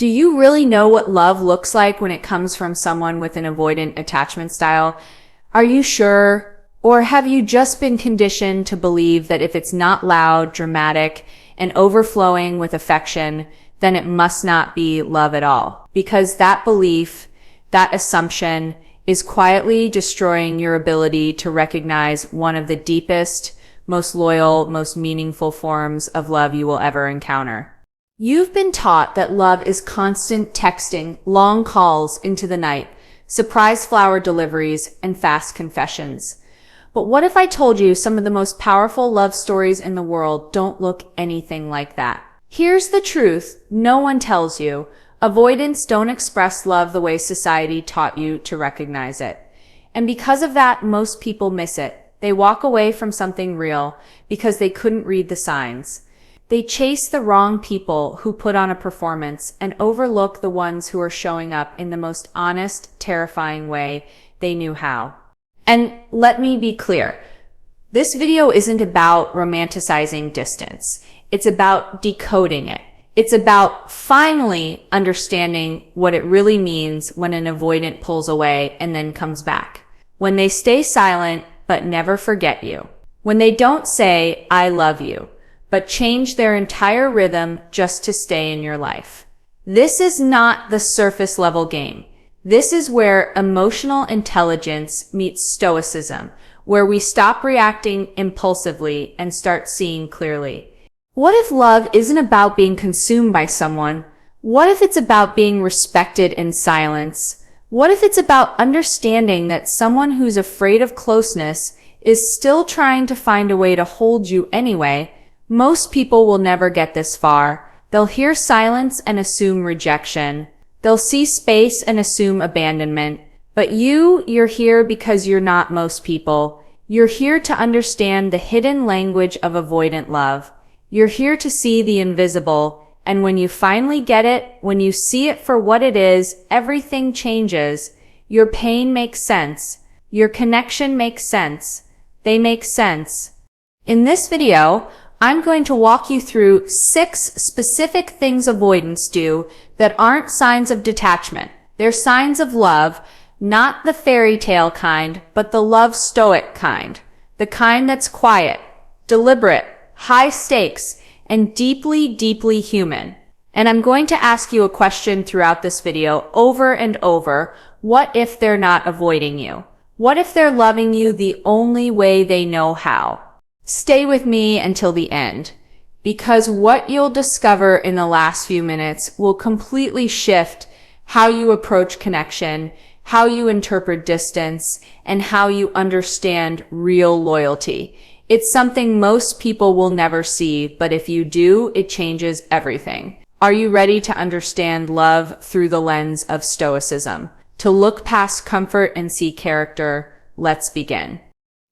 Do you really know what love looks like when it comes from someone with an avoidant attachment style? Are you sure? Or have you just been conditioned to believe that if it's not loud, dramatic, and overflowing with affection, then it must not be love at all? Because that belief, that assumption, is quietly destroying your ability to recognize one of the deepest, most loyal, most meaningful forms of love you will ever encounter. You've been taught that love is constant texting, long calls into the night, surprise flower deliveries, and fast confessions. But what if I told you some of the most powerful love stories in the world don't look anything like that? Here's the truth no one tells you. Avoidants don't express love the way society taught you to recognize it. And because of that, most people miss it. They walk away from something real because they couldn't read the signs. They chase the wrong people who put on a performance and overlook the ones who are showing up in the most honest, terrifying way they knew how. And let me be clear, this video isn't about romanticizing distance. It's about decoding it. It's about finally understanding what it really means when an avoidant pulls away and then comes back. When they stay silent but never forget you. When they don't say, "I love you," but change their entire rhythm just to stay in your life. This is not the surface level game. This is where emotional intelligence meets stoicism, where we stop reacting impulsively and start seeing clearly. What if love isn't about being consumed by someone? What if it's about being respected in silence? What if it's about understanding that someone who's afraid of closeness is still trying to find a way to hold you anyway? Most people will never get this far. They'll hear silence and assume rejection. They'll see space and assume abandonment. But you're here because you're not most people. You're here to understand the hidden language of avoidant love. You're here to see the invisible. And when you finally get it, when you see it for what it is, everything changes. Your pain makes sense. Your connection makes sense. They make sense. In this video, I'm going to walk you through 6 specific things avoidants do that aren't signs of detachment. They're signs of love, not the fairy tale kind, but the love stoic kind. The kind that's quiet, deliberate, high stakes, and deeply, deeply human. And I'm going to ask you a question throughout this video over and over. What if they're not avoiding you? What if they're loving you the only way they know how? Stay with me until the end, because what you'll discover in the last few minutes will completely shift how you approach connection, how you interpret distance, and how you understand real loyalty. It's something most people will never see, but if you do, it changes everything. Are you ready to understand love through the lens of stoicism? To look past comfort and see character? Let's begin.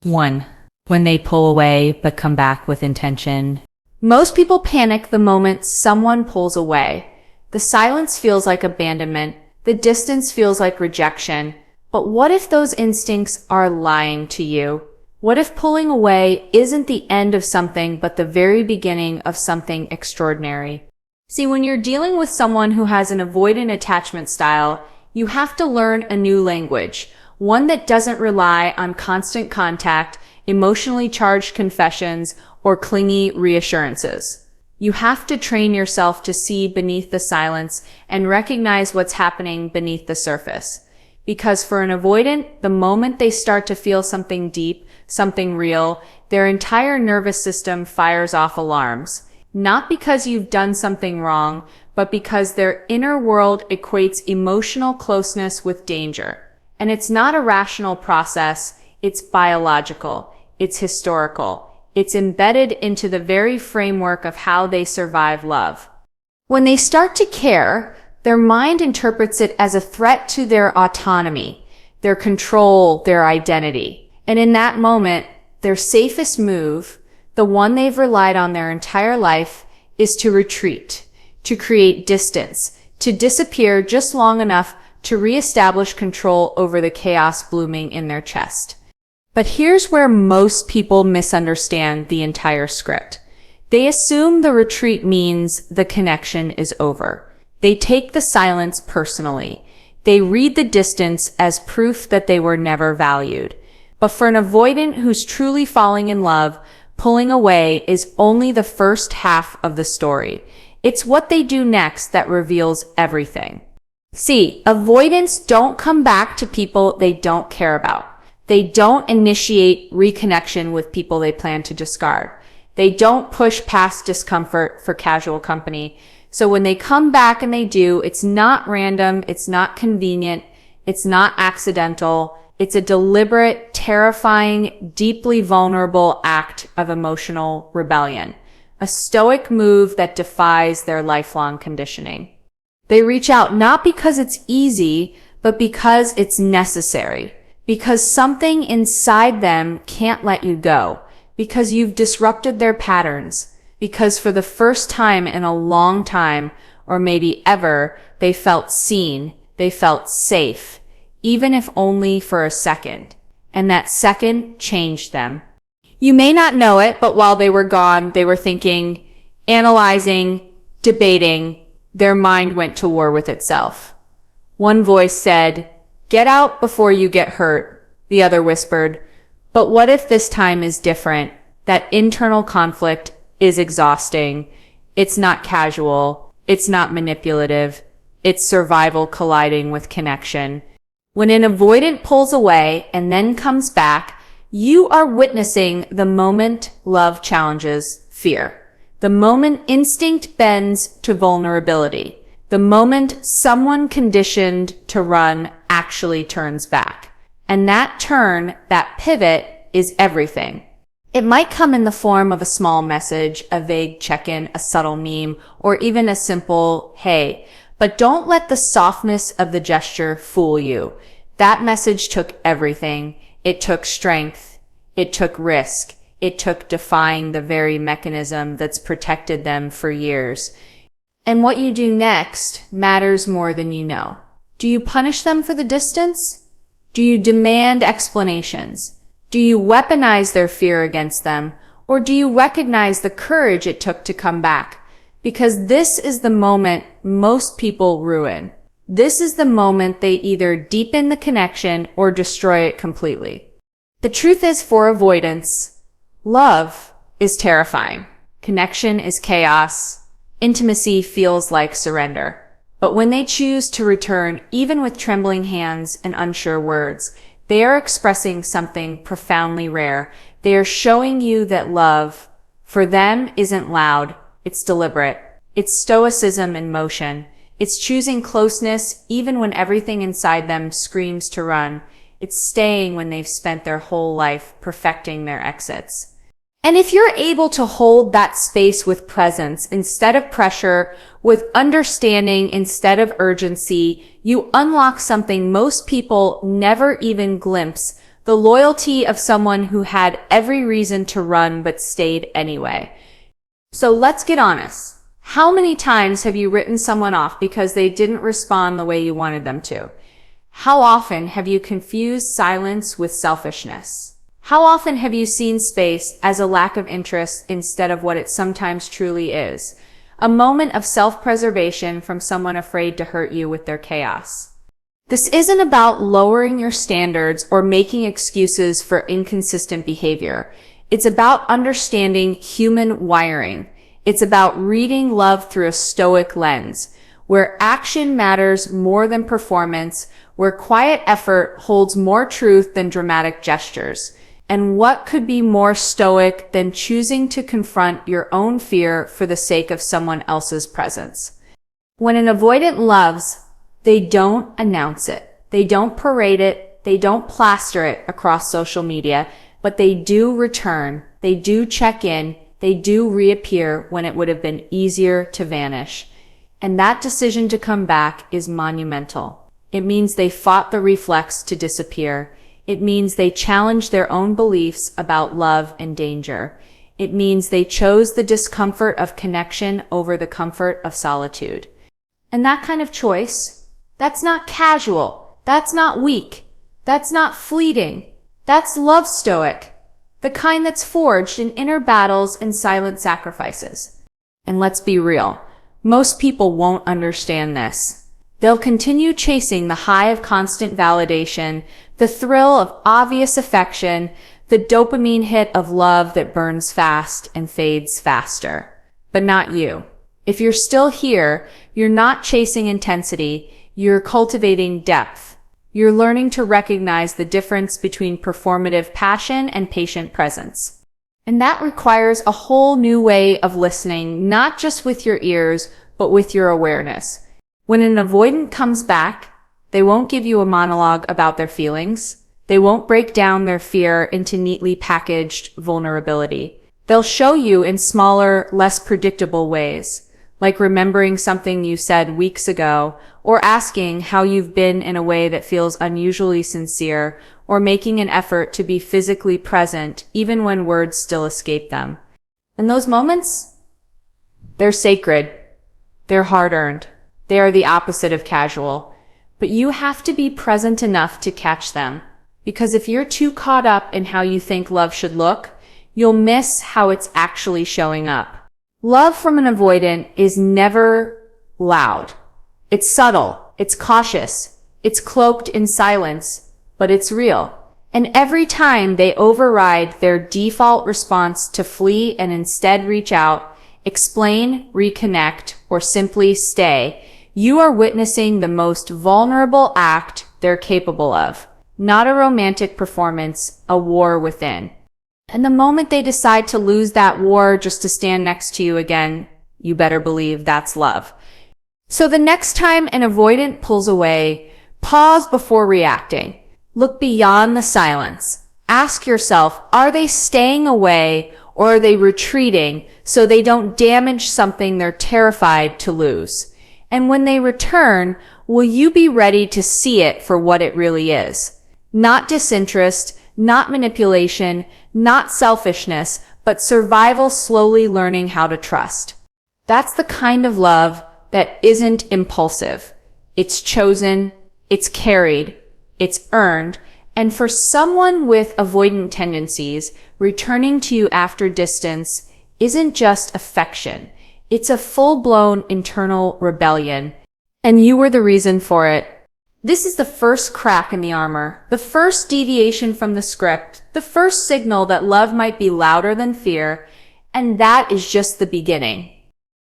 1. When they pull away but come back with intention. Most people panic the moment someone pulls away. The silence feels like abandonment. The distance feels like rejection. But what if those instincts are lying to you? What if pulling away isn't the end of something but the very beginning of something extraordinary? See, when you're dealing with someone who has an avoidant attachment style, you have to learn a new language, one that doesn't rely on constant contact, emotionally charged confessions, or clingy reassurances. You have to train yourself to see beneath the silence and recognize what's happening beneath the surface. Because for an avoidant, the moment they start to feel something deep, something real, their entire nervous system fires off alarms. Not because you've done something wrong, but because their inner world equates emotional closeness with danger. And it's not a rational process, it's biological, it's historical, it's embedded into the very framework of how they survive love. When they start to care, their mind interprets it as a threat to their autonomy, their control, their identity. And in that moment, their safest move, the one they've relied on their entire life, is to retreat, to create distance, to disappear just long enough to reestablish control over the chaos blooming in their chest. But here's where most people misunderstand the entire script. They assume the retreat means the connection is over. They take the silence personally. They read the distance as proof that they were never valued. But for an avoidant who's truly falling in love, pulling away is only the first half of the story. It's what they do next that reveals everything. See, avoidants don't come back to people they don't care about. They don't initiate reconnection with people they plan to discard. They don't push past discomfort for casual company. So when they come back and they do, it's not random, it's not convenient, it's not accidental. It's a deliberate, terrifying, deeply vulnerable act of emotional rebellion. A stoic move that defies their lifelong conditioning. They reach out not because it's easy, but because it's necessary. Because something inside them can't let you go. Because you've disrupted their patterns. Because for the first time in a long time, or maybe ever, they felt seen, they felt safe, even if only for a second. And that second changed them. You may not know it, but while they were gone, they were thinking, analyzing, debating. Their mind went to war with itself. One voice said, "Get out before you get hurt." The other whispered, "But what if this time is different?" That internal conflict is exhausting. It's not casual. It's not manipulative. It's survival colliding with connection. When an avoidant pulls away and then comes back, you are witnessing the moment love challenges fear. The moment instinct bends to vulnerability. The moment someone conditioned to run actually turns back. And that turn, that pivot, is everything. It might come in the form of a small message, a vague check-in, a subtle meme, or even a simple, "Hey." But don't let the softness of the gesture fool you. That message took everything. It took strength. It took risk. It took defying the very mechanism that's protected them for years. And what you do next matters more than you know. Do you punish them for the distance? Do you demand explanations? Do you weaponize their fear against them? Or do you recognize the courage it took to come back? Because this is the moment most people ruin. This is the moment they either deepen the connection or destroy it completely. The truth is, for avoidance, love is terrifying. Connection is chaos. Intimacy feels like surrender. But when they choose to return, even with trembling hands and unsure words, they are expressing something profoundly rare. They are showing you that love, for them, isn't loud. It's deliberate. It's stoicism in motion. It's choosing closeness even when everything inside them screams to run. It's staying when they've spent their whole life perfecting their exits. And if you're able to hold that space with presence instead of pressure, with understanding instead of urgency, you unlock something most people never even glimpse: the loyalty of someone who had every reason to run but stayed anyway. So let's get honest. How many times have you written someone off because they didn't respond the way you wanted them to? How often have you confused silence with selfishness? How often have you seen space as a lack of interest instead of what it sometimes truly is? A moment of self-preservation from someone afraid to hurt you with their chaos. This isn't about lowering your standards or making excuses for inconsistent behavior. It's about understanding human wiring. It's about reading love through a stoic lens, where action matters more than performance, where quiet effort holds more truth than dramatic gestures. And what could be more stoic than choosing to confront your own fear for the sake of someone else's presence? When an avoidant loves, they don't announce it. They don't parade it. They don't plaster it across social media, but they do return. They do check in. They do reappear when it would have been easier to vanish. And that decision to come back is monumental. It means they fought the reflex to disappear. It means they challenged their own beliefs about love and danger. It means they chose the discomfort of connection over the comfort of solitude. And that kind of choice, that's not casual. That's not weak. That's not fleeting. That's love stoic. The kind that's forged in inner battles and silent sacrifices. And let's be real. Most people won't understand this. They'll continue chasing the high of constant validation, the thrill of obvious affection, the dopamine hit of love that burns fast and fades faster. But not you. If you're still here, you're not chasing intensity, you're cultivating depth. You're learning to recognize the difference between performative passion and patient presence. And that requires a whole new way of listening, not just with your ears, but with your awareness. When an avoidant comes back, they won't give you a monologue about their feelings. They won't break down their fear into neatly packaged vulnerability. They'll show you in smaller, less predictable ways, like remembering something you said weeks ago, or asking how you've been in a way that feels unusually sincere, or making an effort to be physically present even when words still escape them. And those moments, they're sacred. They're hard-earned. They are the opposite of casual. But you have to be present enough to catch them. Because if you're too caught up in how you think love should look, you'll miss how it's actually showing up. Love from an avoidant is never loud. It's subtle. It's cautious. It's cloaked in silence, but it's real. And every time they override their default response to flee and instead reach out, explain, reconnect, or simply stay, you are witnessing the most vulnerable act they're capable of. Not a romantic performance, a war within. And the moment they decide to lose that war just to stand next to you again, you better believe that's love. So the next time an avoidant pulls away, pause before reacting. Look beyond the silence. Ask yourself, are they staying away or are they retreating so they don't damage something they're terrified to lose? And when they return, will you be ready to see it for what it really is? Not disinterest, not manipulation, not selfishness, but survival slowly learning how to trust. That's the kind of love that isn't impulsive. It's chosen, it's carried, it's earned, and for someone with avoidant tendencies, returning to you after distance isn't just affection. It's a full-blown internal rebellion, and you were the reason for it. This is the first crack in the armor, the first deviation from the script, the first signal that love might be louder than fear, and that is just the beginning.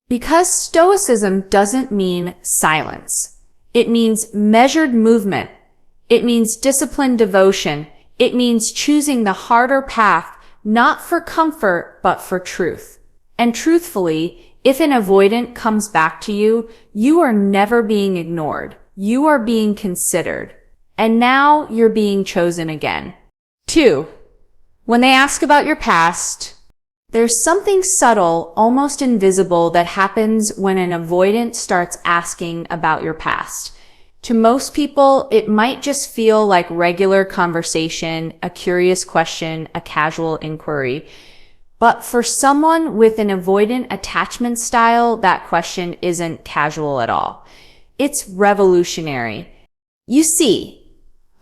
Because Stoicism doesn't mean silence. It means measured movement. It means disciplined devotion. It means choosing the harder path, not for comfort, but for truth. And truthfully, if an avoidant comes back to you, you are never being ignored. You are being considered. And now you're being chosen again. 2. When they ask about your past, there's something subtle, almost invisible, that happens when an avoidant starts asking about your past. To most people, it might just feel like regular conversation, a curious question, a casual inquiry. But for someone with an avoidant attachment style, that question isn't casual at all. It's revolutionary. You see,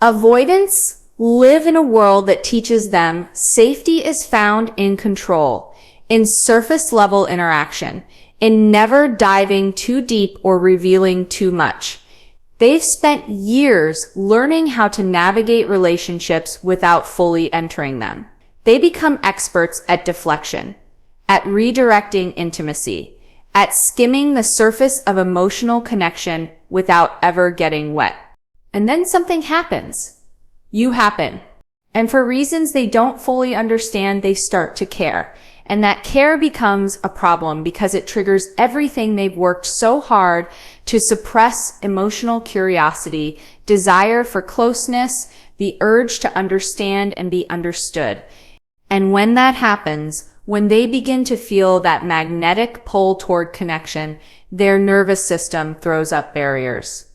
avoidants live in a world that teaches them safety is found in control, in surface-level interaction, in never diving too deep or revealing too much. They've spent years learning how to navigate relationships without fully entering them. They become experts at deflection, at redirecting intimacy, at skimming the surface of emotional connection without ever getting wet. And then something happens. You happen. And for reasons they don't fully understand, they start to care. And that care becomes a problem because it triggers everything they've worked so hard to suppress: emotional curiosity, desire for closeness, the urge to understand and be understood. And when that happens, when they begin to feel that magnetic pull toward connection, their nervous system throws up barriers.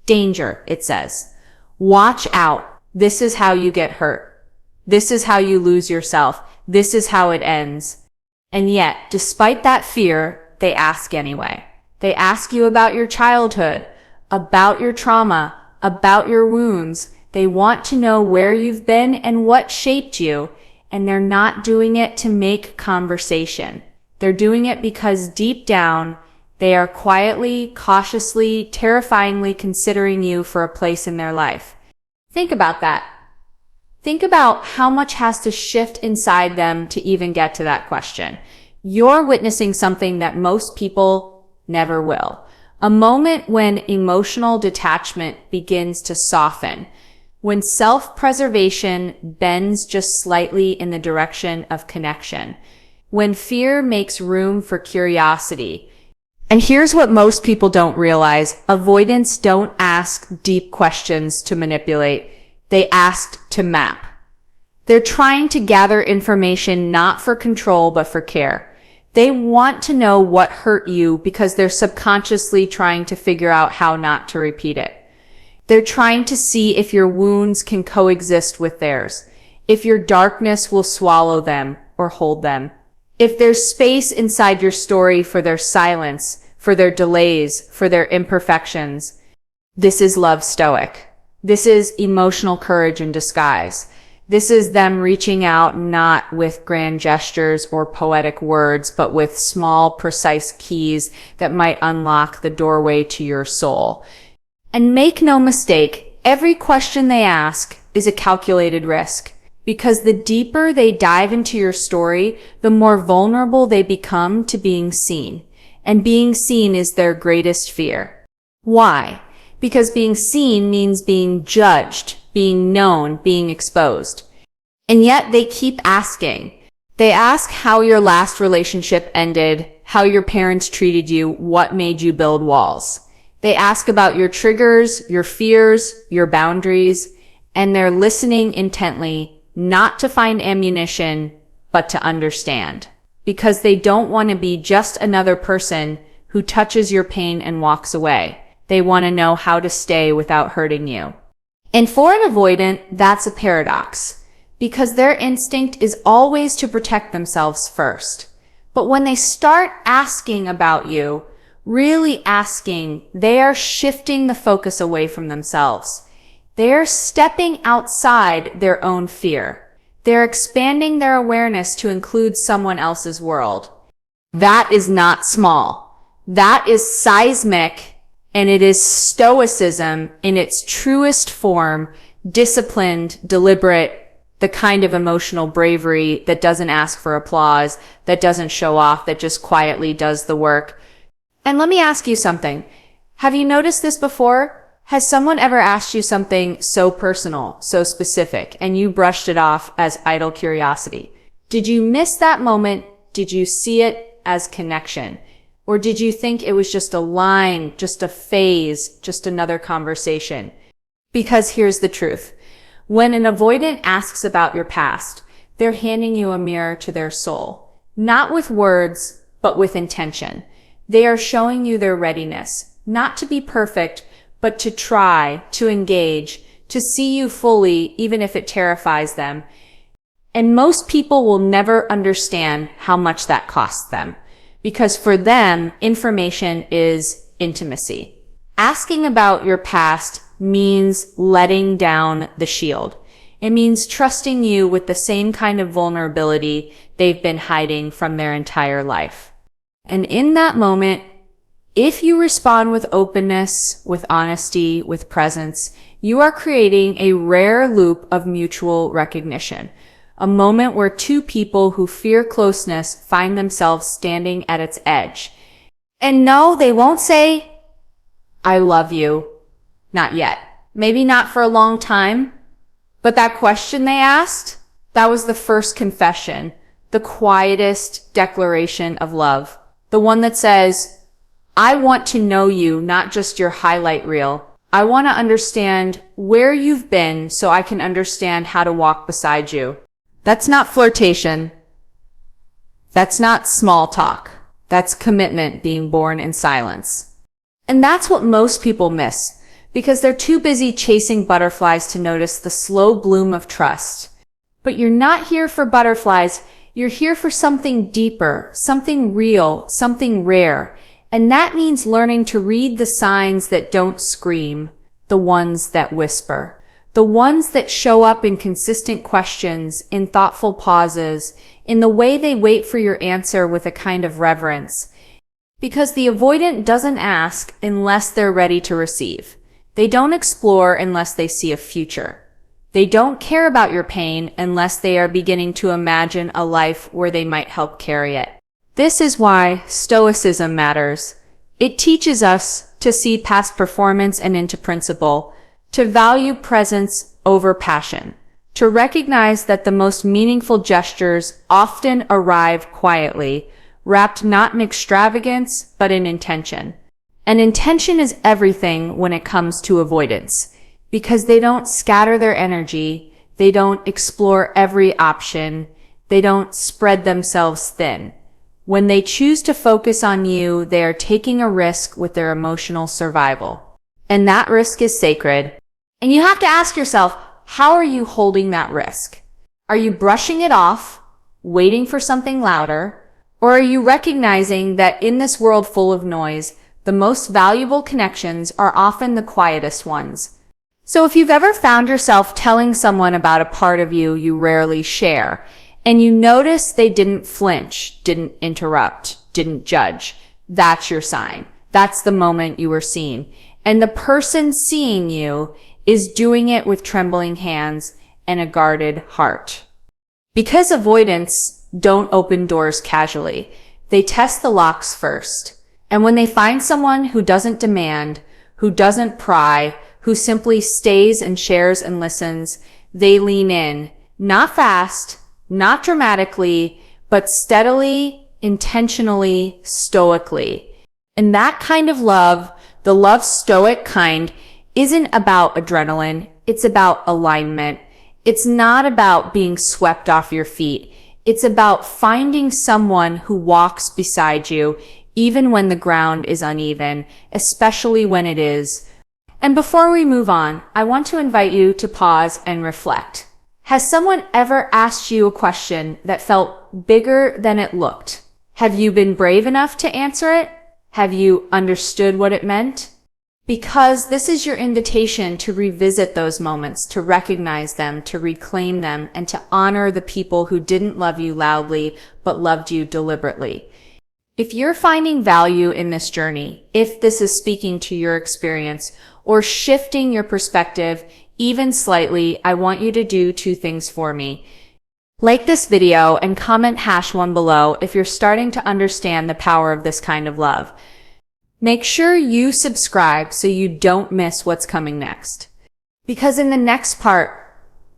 Danger, it says. Watch out. This is how you get hurt. This is how you lose yourself. This is how it ends. And yet, despite that fear, they ask anyway. They ask you about your childhood, about your trauma, about your wounds. They want to know where you've been and what shaped you. And they're not doing it to make conversation. They're doing it because deep down, They are quietly, cautiously, terrifyingly considering you for a place in their life. Think about that. Think about how much has to shift inside them to even get to that question. You're witnessing something that most people never will. A moment when emotional detachment begins to soften, when self-preservation bends just slightly in the direction of connection, when fear makes room for curiosity. And here's what most people don't realize. Avoidants don't ask deep questions to manipulate. They ask to map. They're trying to gather information not for control, but for care. They want to know what hurt you because they're subconsciously trying to figure out how not to repeat it. They're trying to see if your wounds can coexist with theirs, if your darkness will swallow them or hold them, if there's space inside your story for their silence, for their delays, for their imperfections. This is love Stoic. This is emotional courage in disguise. This is them reaching out not with grand gestures or poetic words, but with small, precise keys that might unlock the doorway to your soul. And make no mistake, every question they ask is a calculated risk. Because the deeper they dive into your story, the more vulnerable they become to being seen. And being seen is their greatest fear. Why? Because being seen means being judged, being known, being exposed. And yet they keep asking. They ask how your last relationship ended, how your parents treated you, what made you build walls. They ask about your triggers, your fears, your boundaries, and they're listening intently, not to find ammunition, but to understand. Because they don't want to be just another person who touches your pain and walks away. They want to know how to stay without hurting you. And for an avoidant, that's a paradox. Because their instinct is always to protect themselves first. But when they start asking about you, really asking, they are shifting the focus away from themselves. They're stepping outside their own fear. They're expanding their awareness to include someone else's world. That is not small. That is seismic, and it is stoicism in its truest form, disciplined, deliberate, the kind of emotional bravery that doesn't ask for applause, that doesn't show off, that just quietly does the work. And let me ask you something. Have you noticed this before? Has someone ever asked you something so personal, so specific, and you brushed it off as idle curiosity? Did you miss that moment? Did you see it as connection? Or did you think it was just a line, just a phase, just another conversation? Because here's the truth. When an avoidant asks about your past, they're handing you a mirror to their soul. Not with words, but with intention. They are showing you their readiness, not to be perfect, but to try, to engage, to see you fully, even if it terrifies them. And most people will never understand how much that costs them. Because for them, information is intimacy. Asking about your past means letting down the shield. It means trusting you with the same kind of vulnerability they've been hiding from their entire life. And in that moment, if you respond with openness, with honesty, with presence, you are creating a rare loop of mutual recognition. A moment where two people who fear closeness find themselves standing at its edge. And no, they won't say, I love you. Not yet. Maybe not for a long time. But that question they asked, that was the first confession, the quietest declaration of love. The one that says, I want to know you, not just your highlight reel. I want to understand where you've been so I can understand how to walk beside you. That's not flirtation. That's not small talk. That's commitment being born in silence. And that's what most people miss, because they're too busy chasing butterflies to notice the slow bloom of trust. But you're not here for butterflies. You're here for something deeper, something real, something rare. And that means learning to read the signs that don't scream, the ones that whisper, the ones that show up in consistent questions, in thoughtful pauses, in the way they wait for your answer with a kind of reverence. Because the avoidant doesn't ask unless they're ready to receive. They don't explore unless they see a future. They don't care about your pain unless they are beginning to imagine a life where they might help carry it. This is why Stoicism matters. It teaches us to see past performance and into principle, to value presence over passion, to recognize that the most meaningful gestures often arrive quietly, wrapped not in extravagance, but in intention. And intention is everything when it comes to avoidance, because they don't scatter their energy, they don't explore every option, they don't spread themselves thin. When they choose to focus on you, they are taking a risk with their emotional survival. And that risk is sacred. And you have to ask yourself, how are you holding that risk? Are you brushing it off, waiting for something louder? Or are you recognizing that in this world full of noise, the most valuable connections are often the quietest ones? So if you've ever found yourself telling someone about a part of you you rarely share, and you notice they didn't flinch, didn't interrupt, didn't judge, that's your sign. That's the moment you were seen. And the person seeing you is doing it with trembling hands and a guarded heart. Because avoidants don't open doors casually. They test the locks first. And when they find someone who doesn't demand, who doesn't pry, who simply stays and shares and listens, they lean in, not fast, not dramatically, but steadily, intentionally, stoically. And that kind of love, the love stoic kind, isn't about adrenaline. It's about alignment. It's not about being swept off your feet. It's about finding someone who walks beside you, even when the ground is uneven, especially when it is. And before we move on, I want to invite you to pause and reflect. Has someone ever asked you a question that felt bigger than it looked? Have you been brave enough to answer it? Have you understood what it meant? Because this is your invitation to revisit those moments, to recognize them, to reclaim them, and to honor the people who didn't love you loudly, but loved you deliberately. If you're finding value in this journey, if this is speaking to your experience or shifting your perspective even slightly, I want you to do two things for me. Like this video and comment #1 below if you're starting to understand the power of this kind of love. Make sure you subscribe so you don't miss what's coming next. Because in the next part,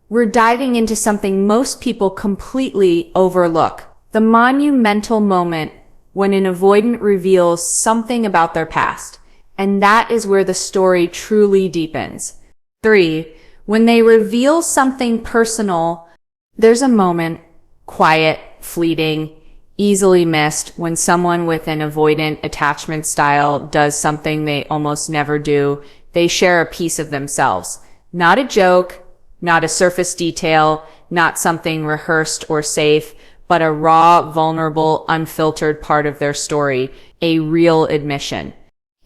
we're diving into something most people completely overlook. The monumental moment when an avoidant reveals something about their past. And that is where the story truly deepens. 3. When they reveal something personal, there's a moment, quiet, fleeting, easily missed, when someone with an avoidant attachment style does something they almost never do. They share a piece of themselves. Not a joke, not a surface detail, not something rehearsed or safe, but a raw, vulnerable, unfiltered part of their story, a real admission.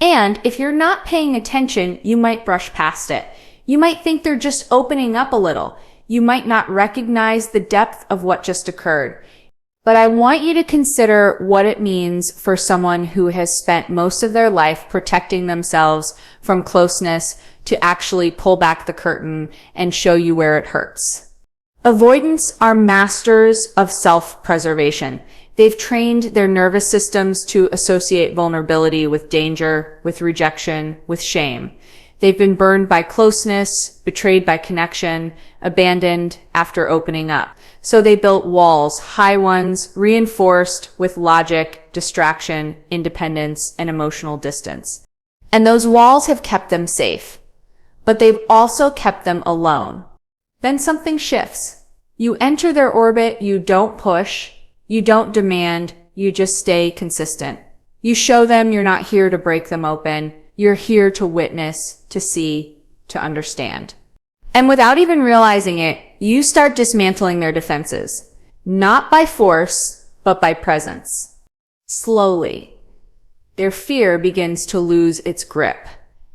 And if you're not paying attention, you might brush past it. You might think they're just opening up a little. You might not recognize the depth of what just occurred. But I want you to consider what it means for someone who has spent most of their life protecting themselves from closeness to actually pull back the curtain and show you where it hurts. Avoidants are masters of self-preservation. They've trained their nervous systems to associate vulnerability with danger, with rejection, with shame. They've been burned by closeness, betrayed by connection, abandoned after opening up. So they built walls, high ones, reinforced with logic, distraction, independence, and emotional distance. And those walls have kept them safe. But they've also kept them alone. Then something shifts. You enter their orbit, you don't push, you don't demand, you just stay consistent. You show them you're not here to break them open. You're here to witness, to see, to understand. And without even realizing it, you start dismantling their defenses. Not by force, but by presence. Slowly, their fear begins to lose its grip.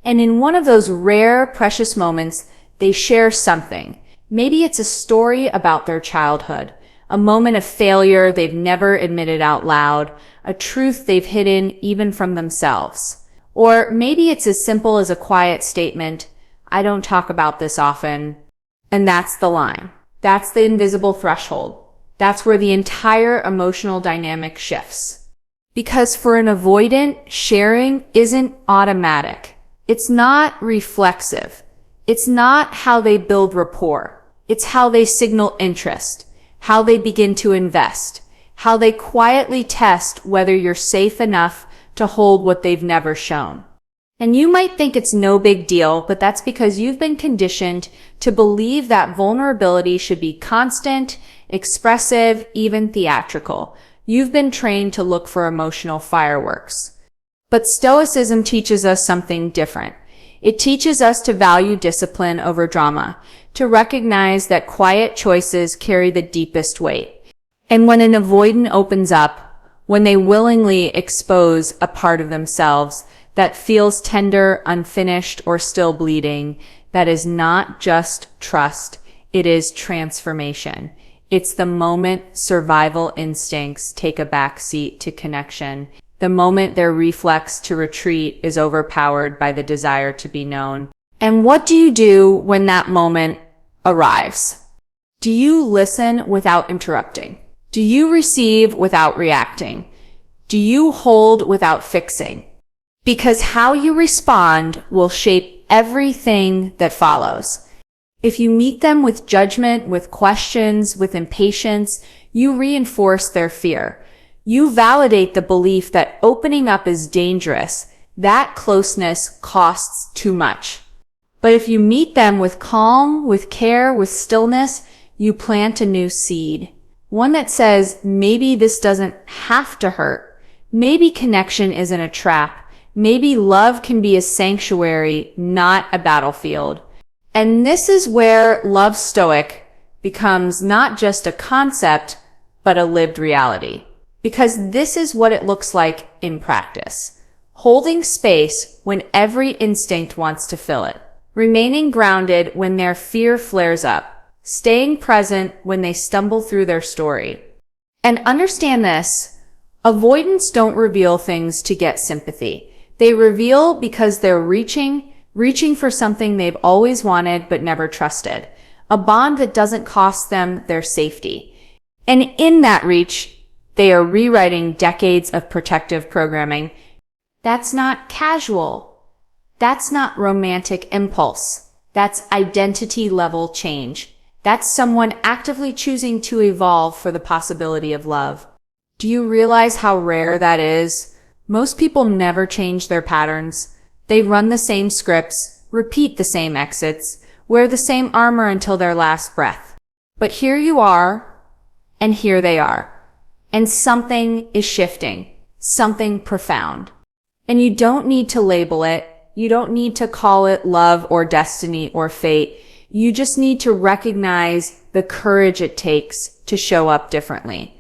And in one of those rare, precious moments, they share something. Maybe it's a story about their childhood, a moment of failure they've never admitted out loud, a truth they've hidden even from themselves. Or maybe it's as simple as a quiet statement, I don't talk about this often. And that's the line. That's the invisible threshold. That's where the entire emotional dynamic shifts. Because for an avoidant, sharing isn't automatic. It's not reflexive. It's not how they build rapport. It's how they signal interest, how they begin to invest, how they quietly test whether you're safe enough to hold what they've never shown. And you might think it's no big deal, but that's because you've been conditioned to believe that vulnerability should be constant, expressive, even theatrical. You've been trained to look for emotional fireworks. But Stoicism teaches us something different. It teaches us to value discipline over drama, to recognize that quiet choices carry the deepest weight. And when an avoidant opens up, when they willingly expose a part of themselves that feels tender, unfinished, or still bleeding, that is not just trust, it is transformation. It's the moment survival instincts take a backseat to connection, the moment their reflex to retreat is overpowered by the desire to be known. And what do you do when that moment arrives? Do you listen without interrupting? Do you receive without reacting? Do you hold without fixing? Because how you respond will shape everything that follows. If you meet them with judgment, with questions, with impatience, you reinforce their fear. You validate the belief that opening up is dangerous. That closeness costs too much. But if you meet them with calm, with care, with stillness, you plant a new seed. One that says, maybe this doesn't have to hurt. Maybe connection isn't a trap. Maybe love can be a sanctuary, not a battlefield. And this is where Love Stoic becomes not just a concept, but a lived reality. Because this is what it looks like in practice. Holding space when every instinct wants to fill it. Remaining grounded when their fear flares up. Staying present when they stumble through their story. And understand this, avoidants don't reveal things to get sympathy. They reveal because they're reaching for something they've always wanted but never trusted. A bond that doesn't cost them their safety. And in that reach, they are rewriting decades of protective programming. That's not casual. That's not romantic impulse. That's identity level change. That's someone actively choosing to evolve for the possibility of love. Do you realize how rare that is? Most people never change their patterns. They run the same scripts, repeat the same exits, wear the same armor until their last breath. But here you are, and here they are. And something is shifting, something profound. And you don't need to label it. You don't need to call it love or destiny or fate. You just need to recognize the courage it takes to show up differently.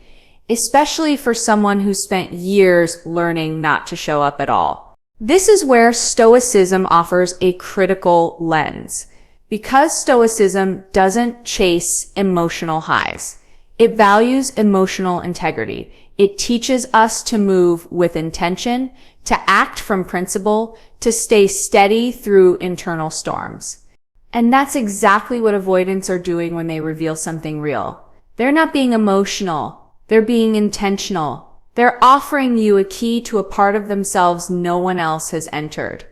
Especially for someone who spent years learning not to show up at all. This is where Stoicism offers a critical lens. Because Stoicism doesn't chase emotional highs. It values emotional integrity. It teaches us to move with intention, to act from principle, to stay steady through internal storms. And that's exactly what avoidants are doing when they reveal something real. They're not being emotional. They're being intentional. They're offering you a key to a part of themselves no one else has entered.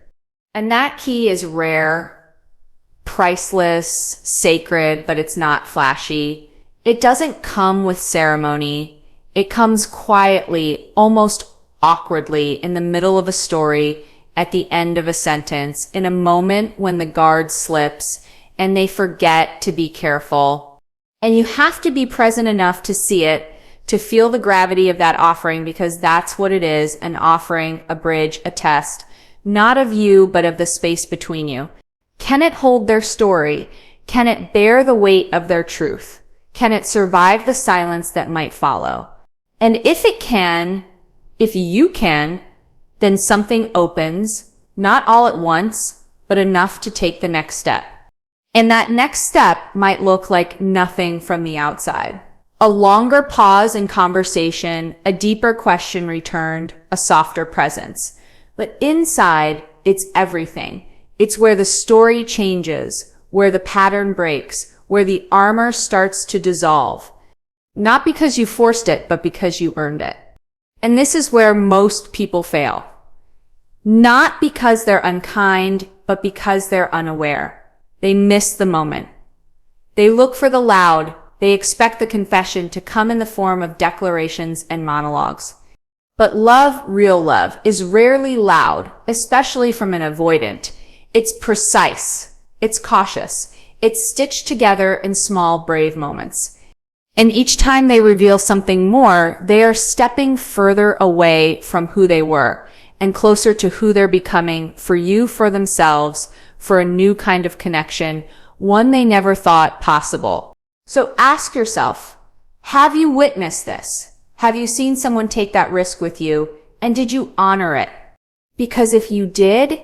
And that key is rare, priceless, sacred, but it's not flashy. It doesn't come with ceremony. It comes quietly, almost awkwardly, in the middle of a story, at the end of a sentence, in a moment when the guard slips and they forget to be careful. And you have to be present enough to see it, to feel the gravity of that offering, because that's what it is, an offering, a bridge, a test, not of you, but of the space between you. Can it hold their story? Can it bear the weight of their truth? Can it survive the silence that might follow? And if it can, if you can, then something opens, not all at once, but enough to take the next step. And that next step might look like nothing from the outside. A longer pause in conversation, a deeper question returned, a softer presence. But inside, it's everything. It's where the story changes, where the pattern breaks, where the armor starts to dissolve. Not because you forced it, but because you earned it. And this is where most people fail. Not because they're unkind, but because they're unaware. They miss the moment. They look for the loud. They expect the confession to come in the form of declarations and monologues. But love, real love, is rarely loud, especially from an avoidant. It's precise. It's cautious. It's stitched together in small, brave moments. And each time they reveal something more, they are stepping further away from who they were and closer to who they're becoming for you, for themselves, for a new kind of connection, one they never thought possible. So ask yourself, have you witnessed this? Have you seen someone take that risk with you? And did you honor it? Because if you did,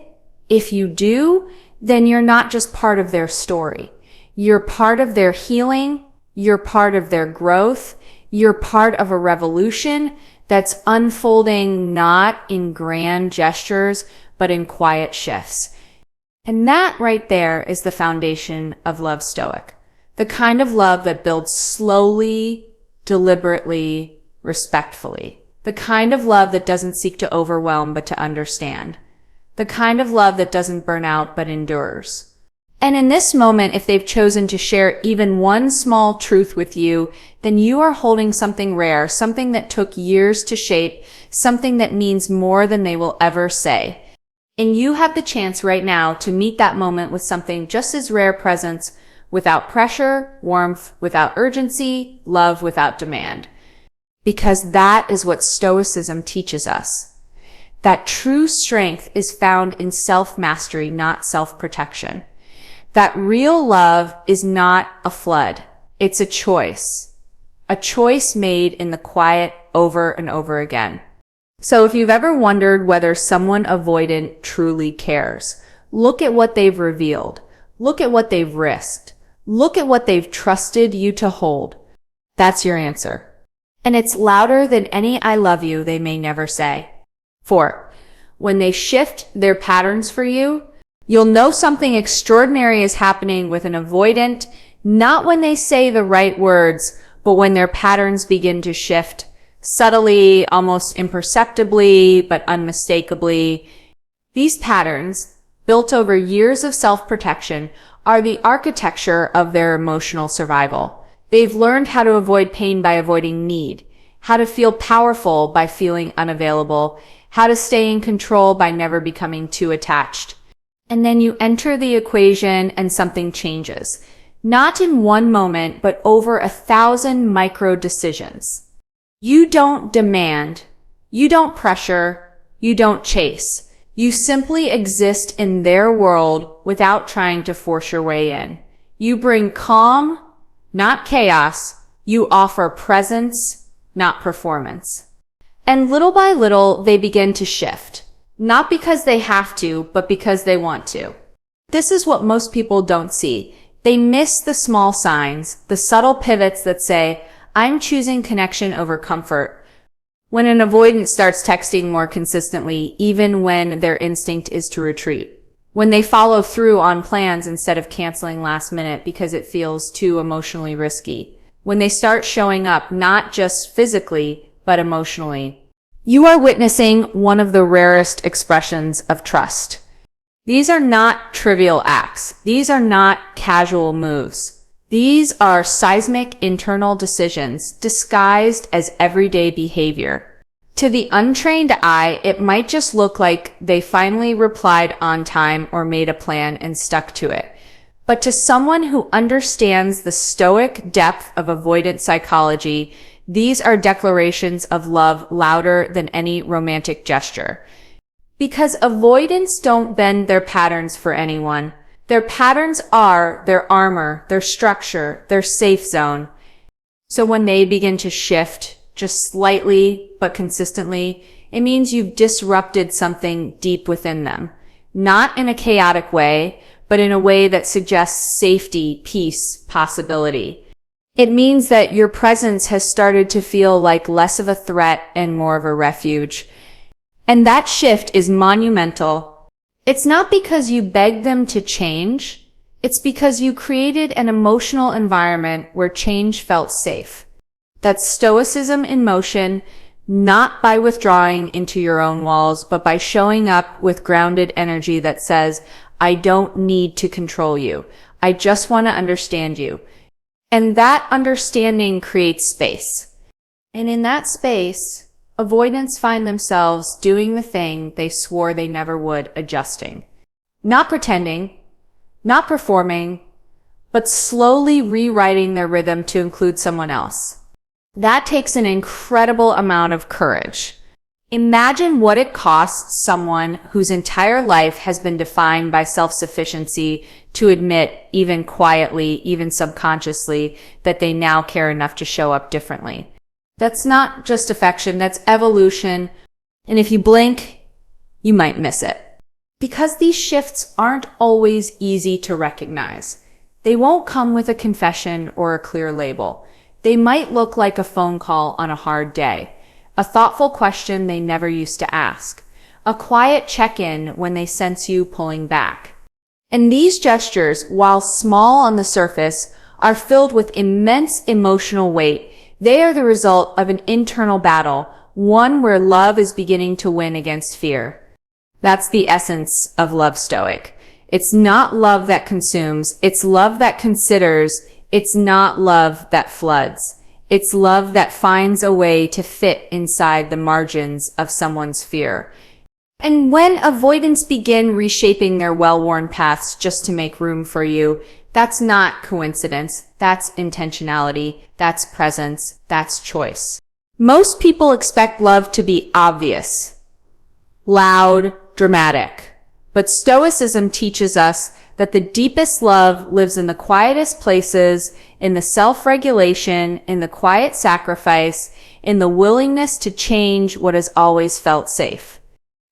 if you do, then you're not just part of their story. You're part of their healing. You're part of their growth. You're part of a revolution that's unfolding not in grand gestures, but in quiet shifts. And that right there is the foundation of Love Stoic. The kind of love that builds slowly, deliberately, respectfully. The kind of love that doesn't seek to overwhelm, but to understand. The kind of love that doesn't burn out, but endures. And in this moment, if they've chosen to share even one small truth with you, then you are holding something rare, something that took years to shape, something that means more than they will ever say. And you have the chance right now to meet that moment with something just as rare presence, without pressure, warmth without urgency, love without demand. Because that is what Stoicism teaches us. That true strength is found in self-mastery, not self-protection. That real love is not a flood. It's a choice. A choice made in the quiet over and over again. So if you've ever wondered whether someone avoidant truly cares, look at what they've revealed. Look at what they've risked. Look at what they've trusted you to hold. That's your answer. And it's louder than any I love you they may never say. 4. When they shift their patterns for you, you'll know something extraordinary is happening with an avoidant, not when they say the right words, but when their patterns begin to shift subtly, almost imperceptibly, but unmistakably. These patterns, built over years of self-protection, are the architecture of their emotional survival. They've learned how to avoid pain by avoiding need, how to feel powerful by feeling unavailable, how to stay in control by never becoming too attached. And then you enter the equation and something changes. Not in one moment, but over 1,000 micro decisions. You don't demand, you don't pressure, you don't chase. You simply exist in their world without trying to force your way in. You bring calm, not chaos. You offer presence, not performance. And little by little, they begin to shift. Not because they have to, but because they want to. This is what most people don't see. They miss the small signs, the subtle pivots that say, I'm choosing connection over comfort. When an avoidant starts texting more consistently, even when their instinct is to retreat. When they follow through on plans instead of canceling last minute because it feels too emotionally risky. When they start showing up not just physically, but emotionally. You are witnessing one of the rarest expressions of trust. These are not trivial acts. These are not casual moves. These are seismic internal decisions disguised as everyday behavior. To the untrained eye, it might just look like they finally replied on time or made a plan and stuck to it. But to someone who understands the stoic depth of avoidant psychology, these are declarations of love louder than any romantic gesture. Because avoidants don't bend their patterns for anyone. Their patterns are their armor, their structure, their safe zone. So when they begin to shift, just slightly but consistently, it means you've disrupted something deep within them. Not in a chaotic way, but in a way that suggests safety, peace, possibility. It means that your presence has started to feel like less of a threat and more of a refuge. And that shift is monumental. It's not because you begged them to change. It's because you created an emotional environment where change felt safe. That's stoicism in motion, not by withdrawing into your own walls, but by showing up with grounded energy that says, I don't need to control you. I just want to understand you. And that understanding creates space. And in that space, avoidants find themselves doing the thing they swore they never would, adjusting. Not pretending, not performing, but slowly rewriting their rhythm to include someone else. That takes an incredible amount of courage. Imagine what it costs someone whose entire life has been defined by self-sufficiency to admit, even quietly, even subconsciously, that they now care enough to show up differently. That's not just affection, that's evolution. And if you blink, you might miss it. Because these shifts aren't always easy to recognize. They won't come with a confession or a clear label. They might look like a phone call on a hard day, a thoughtful question they never used to ask, a quiet check-in when they sense you pulling back. And these gestures, while small on the surface, are filled with immense emotional weight. They are the result of an internal battle, one where love is beginning to win against fear. That's the essence of love Stoic. It's not love that consumes, it's love that considers. It's not love that floods. It's love that finds a way to fit inside the margins of someone's fear. And when avoidants begin reshaping their well-worn paths just to make room for you, that's not coincidence. That's intentionality. That's presence. That's choice. Most people expect love to be obvious, loud, dramatic. But Stoicism teaches us that the deepest love lives in the quietest places, in the self-regulation, in the quiet sacrifice, in the willingness to change what has always felt safe.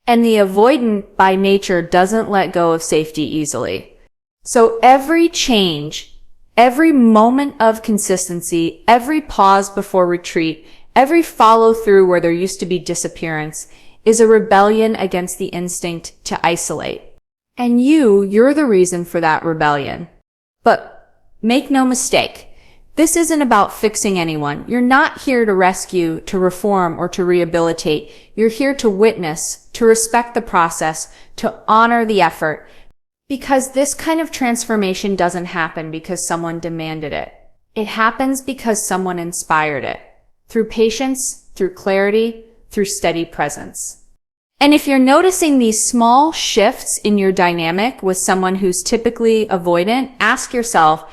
And the avoidant by nature doesn't let go of safety easily. So every change, every moment of consistency, every pause before retreat, every follow through where there used to be disappearance is a rebellion against the instinct to isolate. And you're the reason for that rebellion. But make no mistake, this isn't about fixing anyone. You're not here to rescue, to reform, or to rehabilitate. You're here to witness, to respect the process, to honor the effort. Because this kind of transformation doesn't happen because someone demanded it. It happens because someone inspired it. Through patience, through clarity, through steady presence. And if you're noticing these small shifts in your dynamic with someone who's typically avoidant, ask yourself,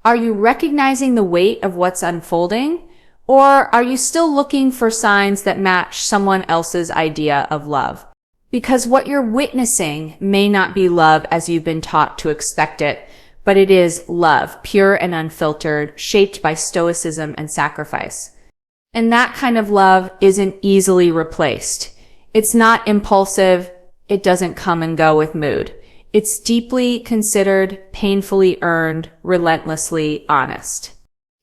are you recognizing the weight of what's unfolding? Or are you still looking for signs that match someone else's idea of love? Because what you're witnessing may not be love as you've been taught to expect it, but it is love, pure and unfiltered, shaped by stoicism and sacrifice. And that kind of love isn't easily replaced. It's not impulsive. It doesn't come and go with mood. It's deeply considered, painfully earned, relentlessly honest.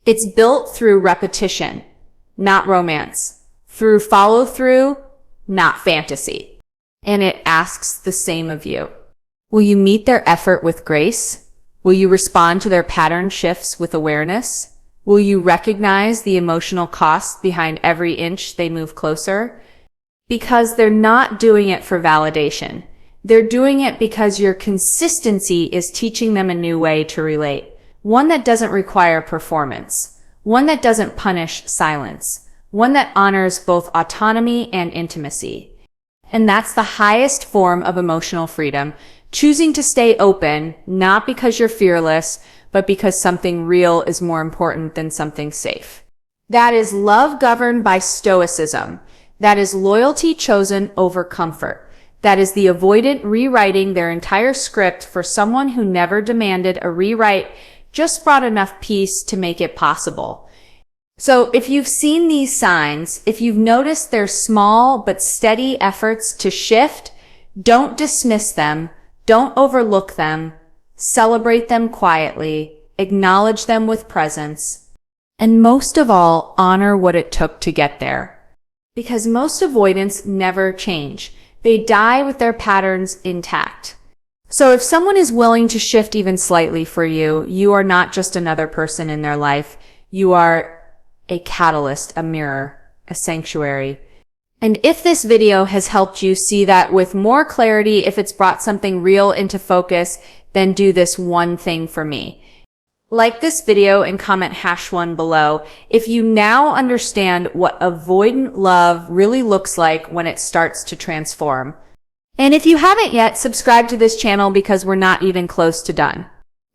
It's built through repetition, not romance, through follow-through, not fantasy. And it asks the same of you. Will you meet their effort with grace? Will you respond to their pattern shifts with awareness? Will you recognize the emotional cost behind every inch they move closer? Because they're not doing it for validation. They're doing it because your consistency is teaching them a new way to relate. One that doesn't require performance. One that doesn't punish silence. One that honors both autonomy and intimacy. And that's the highest form of emotional freedom. Choosing to stay open, not because you're fearless, but because something real is more important than something safe. That is love governed by stoicism. That is loyalty chosen over comfort. That is the avoidant rewriting their entire script for someone who never demanded a rewrite, just brought enough peace to make it possible. So if you've seen these signs, if you've noticed their small but steady efforts to shift, don't dismiss them, don't overlook them, celebrate them quietly, acknowledge them with presence. And most of all, honor what it took to get there. Because most avoidants never change. They die with their patterns intact. So if someone is willing to shift even slightly for you, you are not just another person in their life. You are a catalyst, a mirror, a sanctuary. And if this video has helped you see that with more clarity, if it's brought something real into focus, then do this one thing for me. Like this video and comment #1 below if you now understand what avoidant love really looks like when it starts to transform. And if you haven't yet, subscribe to this channel because we're not even close to done.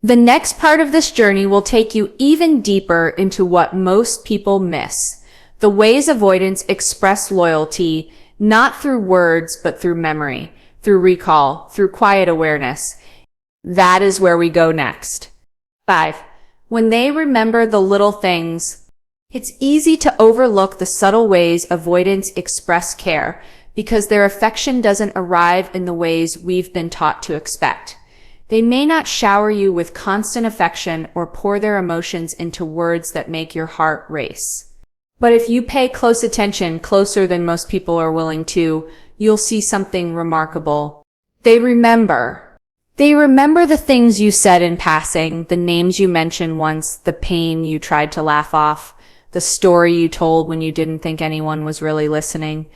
The next part of this journey will take you even deeper into what most people miss. The ways avoidants express loyalty, not through words, but through memory, through recall, through quiet awareness. That is where we go next. 5. When they remember the little things, it's easy to overlook the subtle ways avoidants express care because their affection doesn't arrive in the ways we've been taught to expect. They may not shower you with constant affection or pour their emotions into words that make your heart race. But if you pay close attention, closer than most people are willing to, you'll see something remarkable. They remember. They remember the things you said in passing, the names you mentioned once, the pain you tried to laugh off, the story you told when you didn't think anyone was really listening.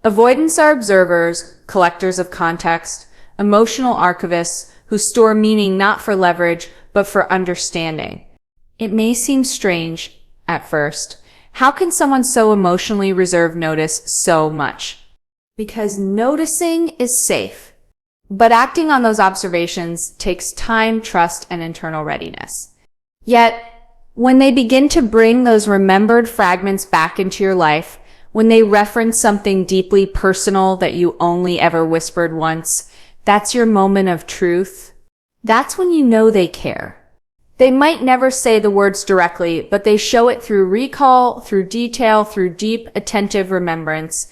Avoidants are observers, collectors of context, emotional archivists who store meaning not for leverage, but for understanding. It may seem strange at first. How can someone so emotionally reserved notice so much? Because noticing is safe. But acting on those observations takes time, trust, and internal readiness. Yet, when they begin to bring those remembered fragments back into your life, when they reference something deeply personal that you only ever whispered once, that's your moment of truth. That's when you know they care. They might never say the words directly, but they show it through recall, through detail, through deep, attentive remembrance.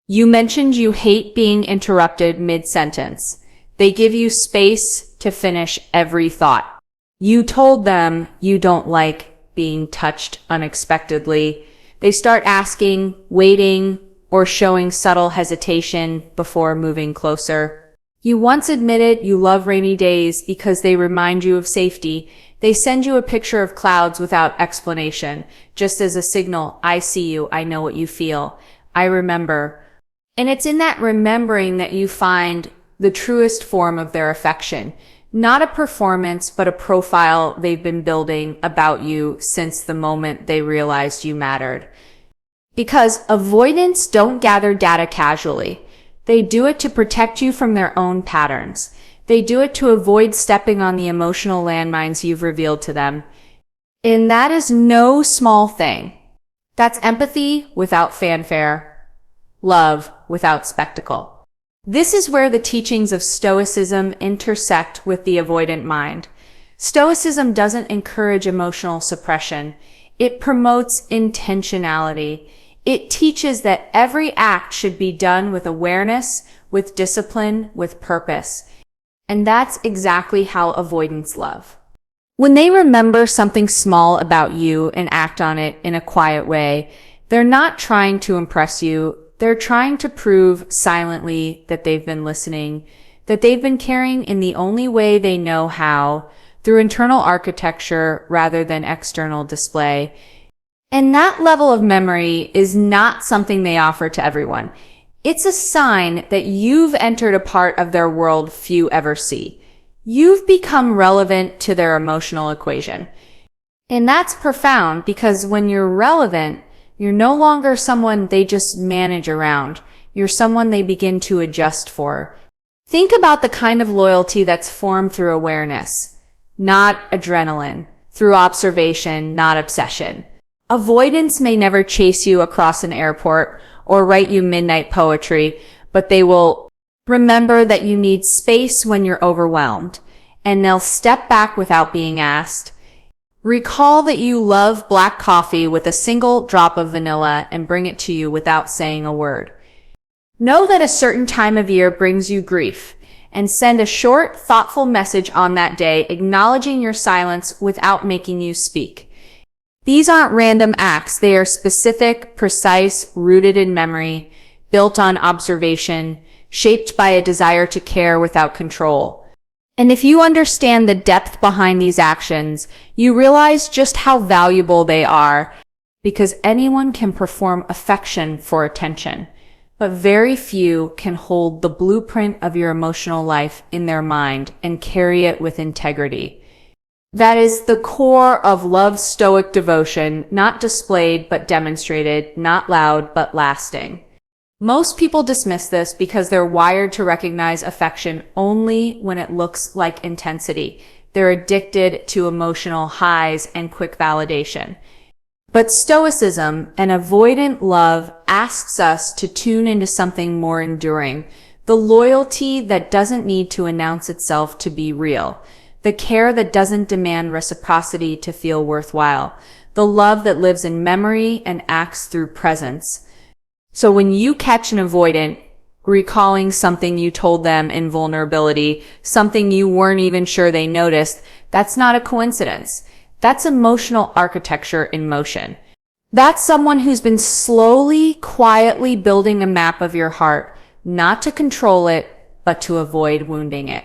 You mentioned you hate being interrupted mid-sentence. They give you space to finish every thought. You told them you don't like being touched unexpectedly. They start asking, waiting, or showing subtle hesitation before moving closer. You once admitted you love rainy days because they remind you of safety. They send you a picture of clouds without explanation, just as a signal, I see you, I know what you feel, I remember. And it's in that remembering that you find the truest form of their affection. Not a performance, but a profile they've been building about you since the moment they realized you mattered. Because avoidants don't gather data casually. They do it to protect you from their own patterns. They do it to avoid stepping on the emotional landmines you've revealed to them. And that is no small thing. That's empathy without fanfare, love without spectacle. This is where the teachings of Stoicism intersect with the avoidant mind. Stoicism doesn't encourage emotional suppression. It promotes intentionality. It teaches that every act should be done with awareness, with discipline, with purpose. And that's exactly how avoidants love. When they remember something small about you and act on it in a quiet way, they're not trying to impress you. They're trying to prove silently that they've been listening, that they've been caring in the only way they know how, through internal architecture rather than external display. And that level of memory is not something they offer to everyone. It's a sign that you've entered a part of their world few ever see. You've become relevant to their emotional equation. And that's profound because when you're relevant, you're no longer someone they just manage around. You're someone they begin to adjust for. Think about the kind of loyalty that's formed through awareness, not adrenaline, through observation, not obsession. Avoidants may never chase you across an airport or write you midnight poetry, but they will remember that you need space when you're overwhelmed, and they'll step back without being asked. Recall that you love black coffee with a single drop of vanilla and bring it to you without saying a word. Know that a certain time of year brings you grief, and send a short, thoughtful message on that day acknowledging your silence without making you speak. These aren't random acts. They are specific, precise, rooted in memory, built on observation, shaped by a desire to care without control. And if you understand the depth behind these actions, you realize just how valuable they are, because anyone can perform affection for attention, but very few can hold the blueprint of your emotional life in their mind and carry it with integrity. That is the core of love's Stoic devotion, not displayed but demonstrated, not loud but lasting. Most people dismiss this because they're wired to recognize affection only when it looks like intensity. They're addicted to emotional highs and quick validation. But Stoicism, an avoidant love, asks us to tune into something more enduring, the loyalty that doesn't need to announce itself to be real, the care that doesn't demand reciprocity to feel worthwhile, the love that lives in memory and acts through presence. So when you catch an avoidant, recalling something you told them in vulnerability, something you weren't even sure they noticed, that's not a coincidence. That's emotional architecture in motion. That's someone who's been slowly, quietly building a map of your heart, not to control it, but to avoid wounding it.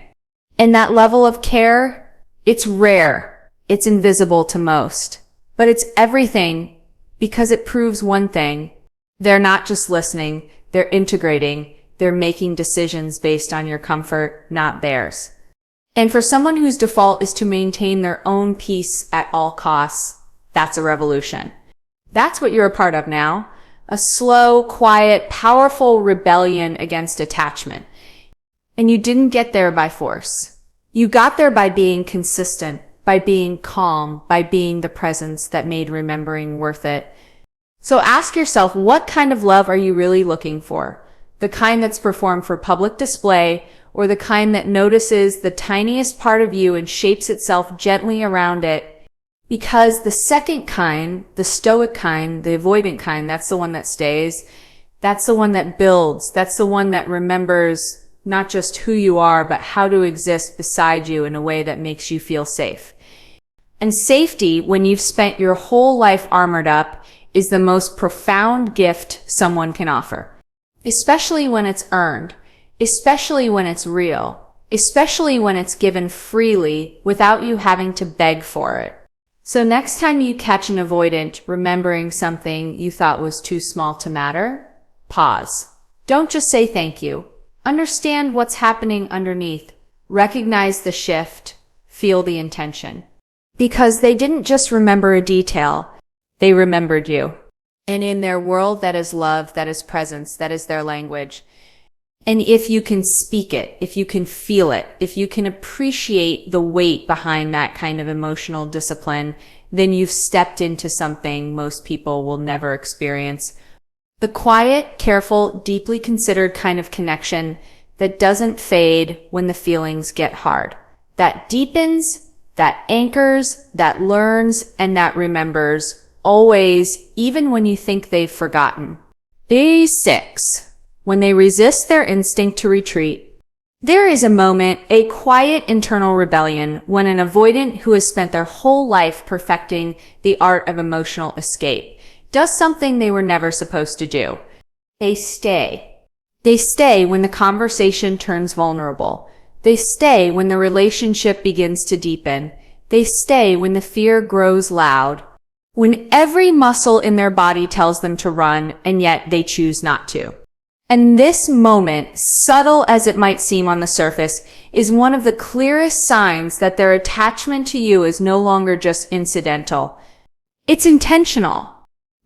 And that level of care, it's rare. It's invisible to most. But it's everything because it proves one thing. They're not just listening, they're integrating, they're making decisions based on your comfort, not theirs. And for someone whose default is to maintain their own peace at all costs, that's a revolution. That's what you're a part of now. A slow, quiet, powerful rebellion against attachment. And you didn't get there by force. You got there by being consistent, by being calm, by being the presence that made remembering worth it. So ask yourself, what kind of love are you really looking for? The kind that's performed for public display, or the kind that notices the tiniest part of you and shapes itself gently around it? Because the second kind, the Stoic kind, the avoidant kind, that's the one that stays. That's the one that builds. That's the one that remembers not just who you are, but how to exist beside you in a way that makes you feel safe. And safety, when you've spent your whole life armored up, is the most profound gift someone can offer. Especially when it's earned, especially when it's real, especially when it's given freely without you having to beg for it. So next time you catch an avoidant remembering something you thought was too small to matter, pause. Don't just say thank you. Understand what's happening underneath. Recognize the shift. Feel the intention. Because they didn't just remember a detail. They remembered you. And in their world, that is love, that is presence, that is their language. And if you can speak it, if you can feel it, if you can appreciate the weight behind that kind of emotional discipline, then you've stepped into something most people will never experience. The quiet, careful, deeply considered kind of connection that doesn't fade when the feelings get hard. That deepens, that anchors, that learns, and that remembers. Always, even when you think they've forgotten. Day 6. When they resist their instinct to retreat. There is a moment, a quiet internal rebellion, when an avoidant who has spent their whole life perfecting the art of emotional escape does something they were never supposed to do. They stay. They stay when the conversation turns vulnerable. They stay when the relationship begins to deepen. They stay when the fear grows loud. When every muscle in their body tells them to run, and yet they choose not to. And this moment, subtle as it might seem on the surface, is one of the clearest signs that their attachment to you is no longer just incidental. It's intentional.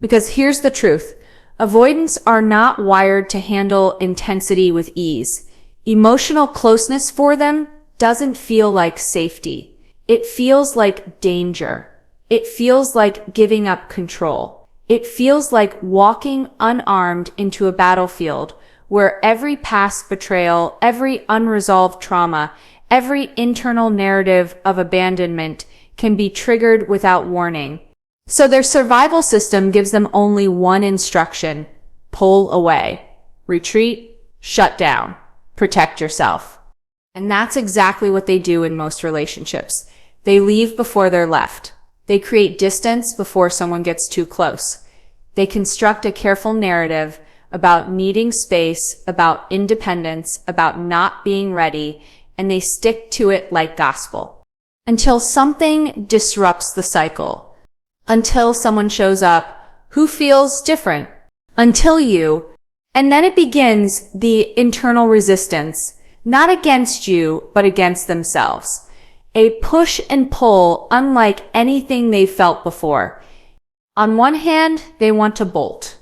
Because here's the truth. Avoidants are not wired to handle intensity with ease. Emotional closeness for them doesn't feel like safety. It feels like danger. It feels like giving up control. It feels like walking unarmed into a battlefield where every past betrayal, every unresolved trauma, every internal narrative of abandonment can be triggered without warning. So their survival system gives them only one instruction: pull away, retreat, shut down, protect yourself. And that's exactly what they do in most relationships. They leave before they're left. They create distance before someone gets too close. They construct a careful narrative about needing space, about independence, about not being ready, and they stick to it like gospel. Until something disrupts the cycle. Until someone shows up who feels different. Until you. And then it begins the internal resistance, not against you, but against themselves. A push and pull unlike anything they've felt before. On one hand, they want to bolt.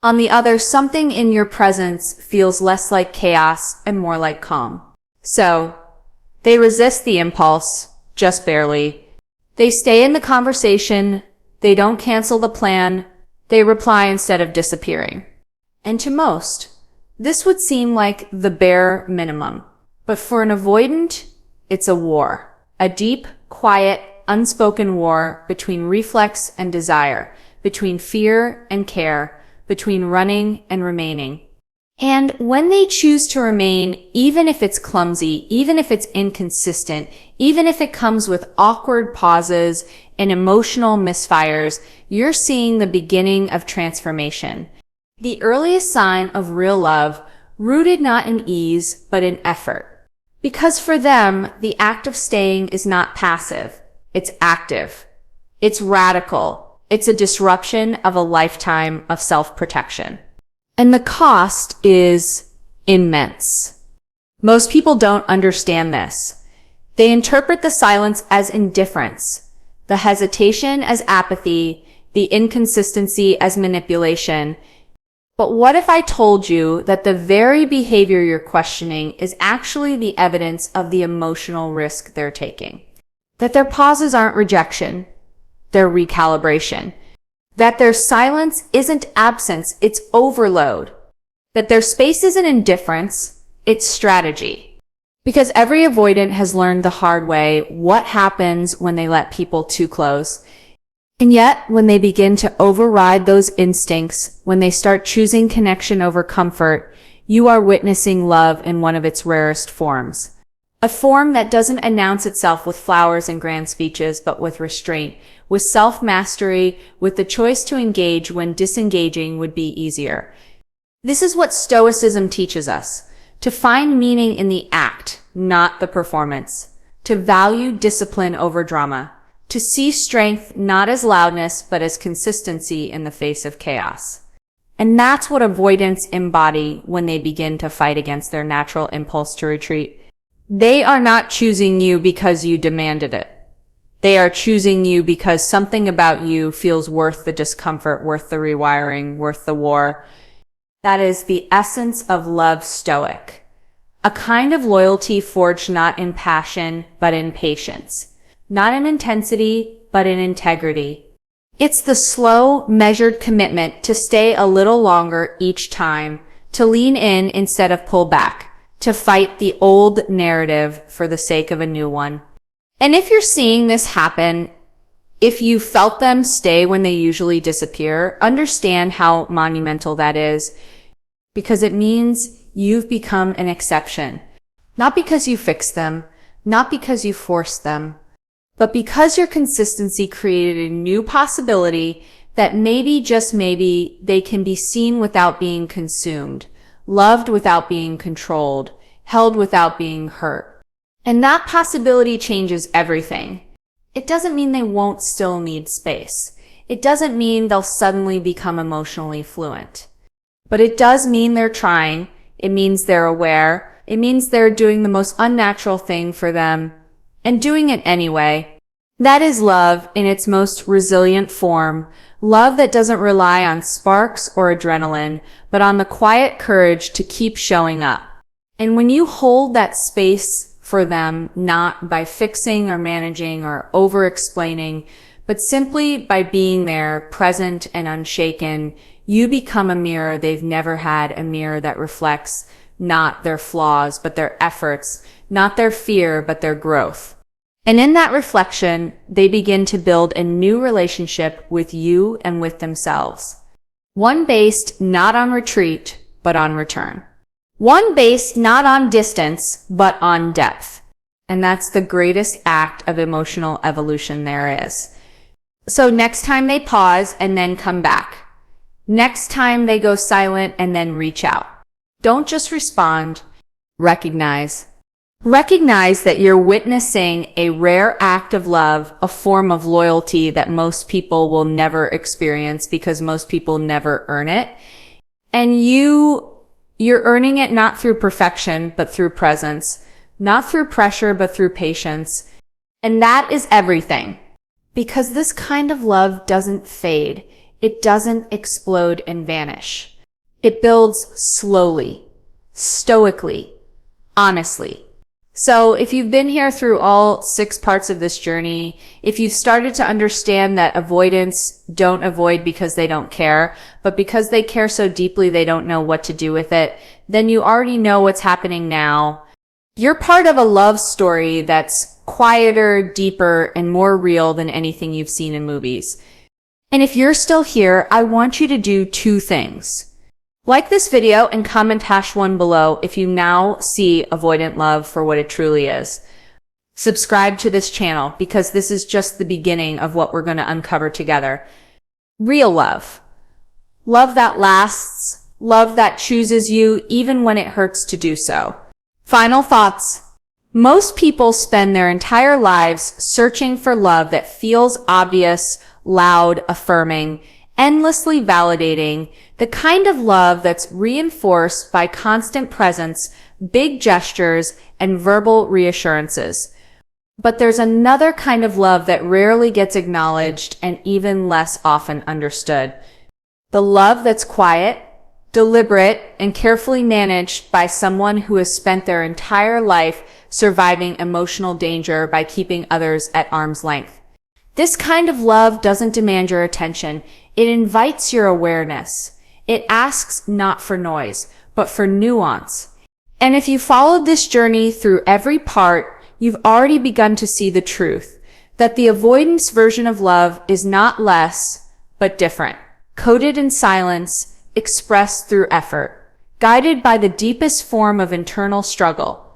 On the other, something in your presence feels less like chaos and more like calm. So, they resist the impulse, just barely. They stay in the conversation, they don't cancel the plan, they reply instead of disappearing. And to most, this would seem like the bare minimum. But for an avoidant, it's a war. A deep, quiet, unspoken war between reflex and desire, between fear and care, between running and remaining. And when they choose to remain, even if it's clumsy, even if it's inconsistent, even if it comes with awkward pauses and emotional misfires, you're seeing the beginning of transformation. The earliest sign of real love, rooted not in ease, but in effort. Because for them, the act of staying is not passive, it's active. It's radical. It's a disruption of a lifetime of self-protection. And the cost is immense. Most people don't understand this. They interpret the silence as indifference, the hesitation as apathy, the inconsistency as manipulation. But what if I told you that the very behavior you're questioning is actually the evidence of the emotional risk they're taking? That their pauses aren't rejection, they're recalibration. That their silence isn't absence, it's overload. That their space isn't indifference, it's strategy. Because every avoidant has learned the hard way what happens when they let people too close. And yet, when they begin to override those instincts, when they start choosing connection over comfort, you are witnessing love in one of its rarest forms. A form that doesn't announce itself with flowers and grand speeches, but with restraint, with self-mastery, with the choice to engage when disengaging would be easier. This is what Stoicism teaches us, to find meaning in the act, not the performance, to value discipline over drama, to see strength not as loudness, but as consistency in the face of chaos. And that's what avoidants embody when they begin to fight against their natural impulse to retreat. They are not choosing you because you demanded it. They are choosing you because something about you feels worth the discomfort, worth the rewiring, worth the war. That is the essence of love Stoic. A kind of loyalty forged not in passion, but in patience. Not in intensity, but in integrity. It's the slow, measured commitment to stay a little longer each time, to lean in instead of pull back, to fight the old narrative for the sake of a new one. And if you're seeing this happen, if you felt them stay when they usually disappear, understand how monumental that is, because it means you've become an exception. Not because you fixed them, not because you forced them, but because your consistency created a new possibility that maybe, just maybe, they can be seen without being consumed, loved without being controlled, held without being hurt. And that possibility changes everything. It doesn't mean they won't still need space. It doesn't mean they'll suddenly become emotionally fluent. But it does mean they're trying. It means they're aware. It means they're doing the most unnatural thing for them and doing it anyway. That is love in its most resilient form. Love that doesn't rely on sparks or adrenaline, but on the quiet courage to keep showing up. And when you hold that space for them, not by fixing or managing or over-explaining, but simply by being there, present and unshaken, you become a mirror they've never had, a mirror that reflects not their flaws, but their efforts, not their fear, but their growth. And in that reflection, they begin to build a new relationship with you and with themselves. One based not on retreat, but on return. One based not on distance, but on depth. And that's the greatest act of emotional evolution there is. So next time they pause and then come back. Next time they go silent and then reach out. Don't just respond. Recognize. Recognize that you're witnessing a rare act of love, a form of loyalty that most people will never experience because most people never earn it. And you're earning it not through perfection, but through presence, not through pressure, but through patience. And that is everything. Because this kind of love doesn't fade. It doesn't explode and vanish. It builds slowly, stoically, honestly. So if you've been here through all 6 parts of this journey, if you've started to understand that avoidants don't avoid because they don't care, but because they care so deeply they don't know what to do with it, then you already know what's happening now. You're part of a love story that's quieter, deeper, and more real than anything you've seen in movies. And if you're still here, I want you to do 2 things. Like this video and comment #1 below if you now see avoidant love for what it truly is. Subscribe to this channel because this is just the beginning of what we're going to uncover together. Real love. Love that lasts. Love that chooses you even when it hurts to do so. Final thoughts. Most people spend their entire lives searching for love that feels obvious, loud, affirming, endlessly validating, the kind of love that's reinforced by constant presence, big gestures, and verbal reassurances. But there's another kind of love that rarely gets acknowledged and even less often understood. The love that's quiet, deliberate, and carefully managed by someone who has spent their entire life surviving emotional danger by keeping others at arm's length. This kind of love doesn't demand your attention. It invites your awareness. It asks not for noise, but for nuance. And if you followed this journey through every part, you've already begun to see the truth, that the avoidance version of love is not less, but different, coded in silence, expressed through effort, guided by the deepest form of internal struggle.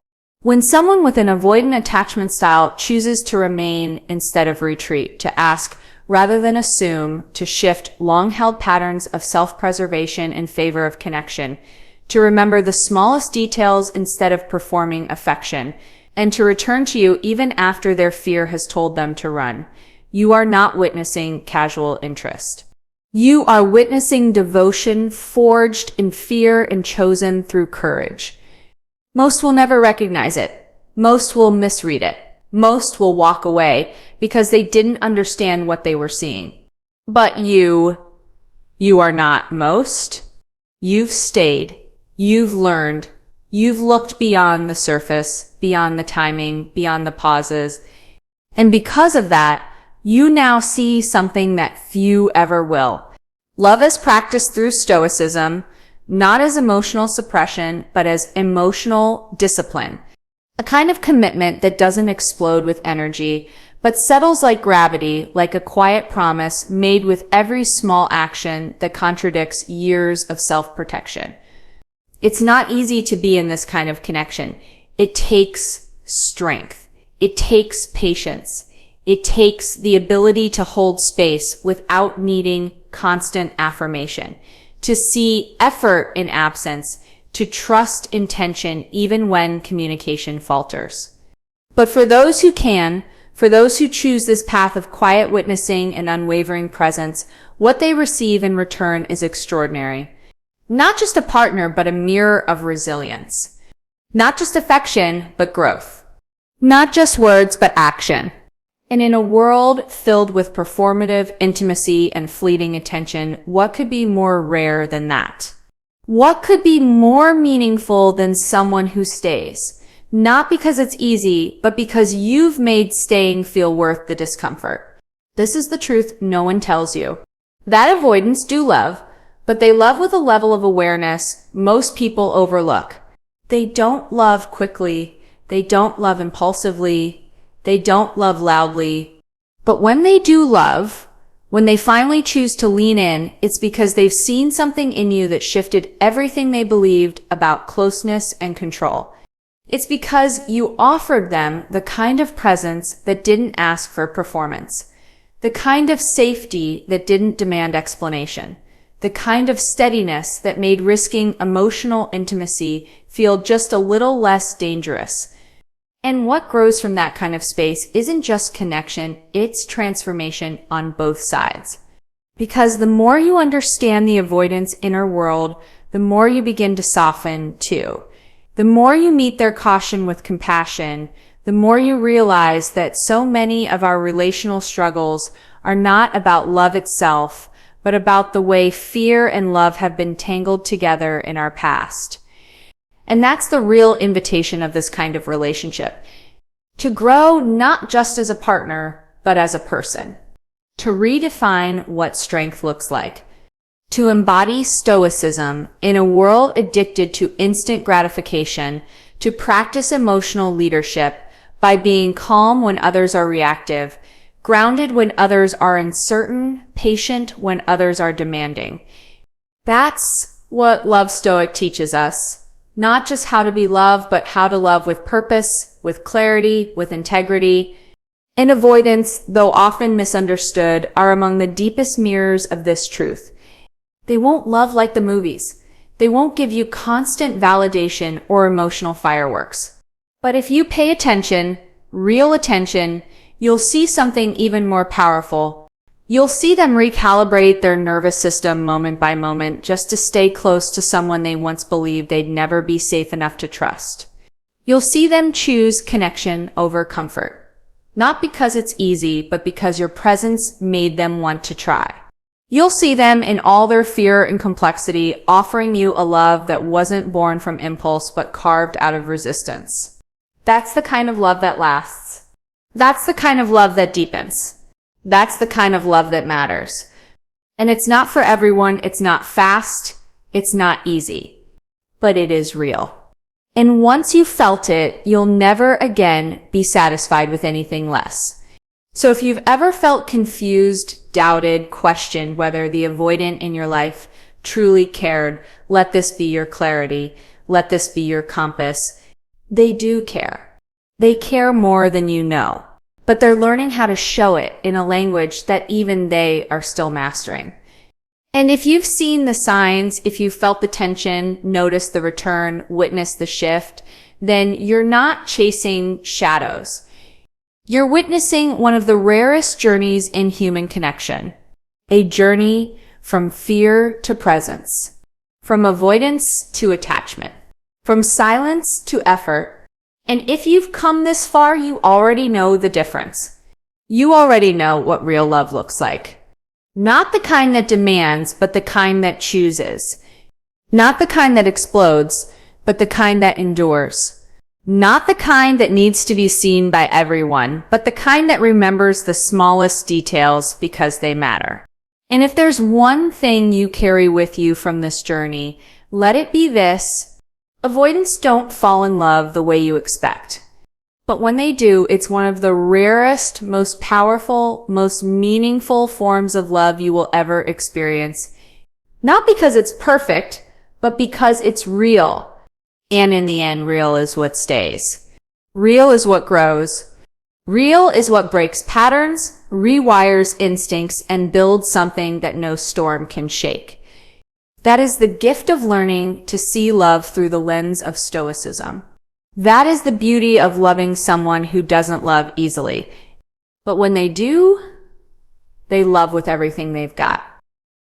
When someone with an avoidant attachment style chooses to remain instead of retreat, to ask rather than assume, to shift long-held patterns of self-preservation in favor of connection, to remember the smallest details instead of performing affection, and to return to you even after their fear has told them to run, you are not witnessing casual interest. You are witnessing devotion forged in fear and chosen through courage. Most will never recognize it. Most will misread it. Most will walk away because they didn't understand what they were seeing. But you are not most. You've stayed. You've learned. You've looked beyond the surface, beyond the timing, beyond the pauses. And because of that, you now see something that few ever will. Love is practiced through stoicism, not as emotional suppression, but as emotional discipline. A kind of commitment that doesn't explode with energy, but settles like gravity, like a quiet promise made with every small action that contradicts years of self-protection. It's not easy to be in this kind of connection. It takes strength. It takes patience. It takes the ability to hold space without needing constant affirmation, to see effort in absence, to trust intention even when communication falters. But for those who can, for those who choose this path of quiet witnessing and unwavering presence, what they receive in return is extraordinary. Not just a partner, but a mirror of resilience. Not just affection, but growth. Not just words, but action. And in a world filled with performative intimacy and fleeting attention, what could be more rare than that? What could be more meaningful than someone who stays? Not because it's easy, but because you've made staying feel worth the discomfort. This is the truth no one tells you. That avoidants do love, but they love with a level of awareness most people overlook. They don't love quickly. They don't love impulsively. They don't love loudly. But when they do love, when they finally choose to lean in, it's because they've seen something in you that shifted everything they believed about closeness and control. It's because you offered them the kind of presence that didn't ask for performance. the kind of safety that didn't demand explanation, the kind of steadiness that made risking emotional intimacy feel just a little less dangerous. And what grows from that kind of space isn't just connection, it's transformation on both sides. Because the more you understand the avoidant's inner world, the more you begin to soften too. The more you meet their caution with compassion, the more you realize that so many of our relational struggles are not about love itself, but about the way fear and love have been tangled together in our past. And that's the real invitation of this kind of relationship. To grow not just as a partner, but as a person. To redefine what strength looks like. To embody stoicism in a world addicted to instant gratification. To practice emotional leadership by being calm when others are reactive, grounded when others are uncertain, patient when others are demanding. That's what Love Stoic teaches us. Not just how to be loved, but how to love with purpose, with clarity, with integrity. And avoidants, though often misunderstood, are among the deepest mirrors of this truth. They won't love like the movies. They won't give you constant validation or emotional fireworks. But if you pay attention, real attention, you'll see something even more powerful. You'll see them recalibrate their nervous system moment by moment just to stay close to someone they once believed they'd never be safe enough to trust. You'll see them choose connection over comfort. Not because it's easy, but because your presence made them want to try. You'll see them in all their fear and complexity, offering you a love that wasn't born from impulse, but carved out of resistance. That's the kind of love that lasts. That's the kind of love that deepens. That's the kind of love that matters. And it's not for everyone, it's not fast, it's not easy. But it is real. And once you've felt it, you'll never again be satisfied with anything less. So if you've ever felt confused, doubted, questioned whether the avoidant in your life truly cared, let this be your clarity, let this be your compass. They do care. They care more than you know. But they're learning how to show it in a language that even they are still mastering. And if you've seen the signs, if you've felt the tension, noticed the return, witnessed the shift, then you're not chasing shadows. You're witnessing one of the rarest journeys in human connection. A journey from fear to presence, from avoidance to attachment, from silence to effort. And if you've come this far, you already know the difference. You already know what real love looks like. Not the kind that demands, but the kind that chooses. Not the kind that explodes, but the kind that endures. Not the kind that needs to be seen by everyone, but the kind that remembers the smallest details because they matter. And if there's one thing you carry with you from this journey, let it be this. Avoidants don't fall in love the way you expect. But when they do, it's one of the rarest, most powerful, most meaningful forms of love you will ever experience. Not because it's perfect, but because it's real. And in the end, real is what stays. Real is what grows. Real is what breaks patterns, rewires instincts, and builds something that no storm can shake. That is the gift of learning to see love through the lens of stoicism. That is the beauty of loving someone who doesn't love easily. But when they do, they love with everything they've got.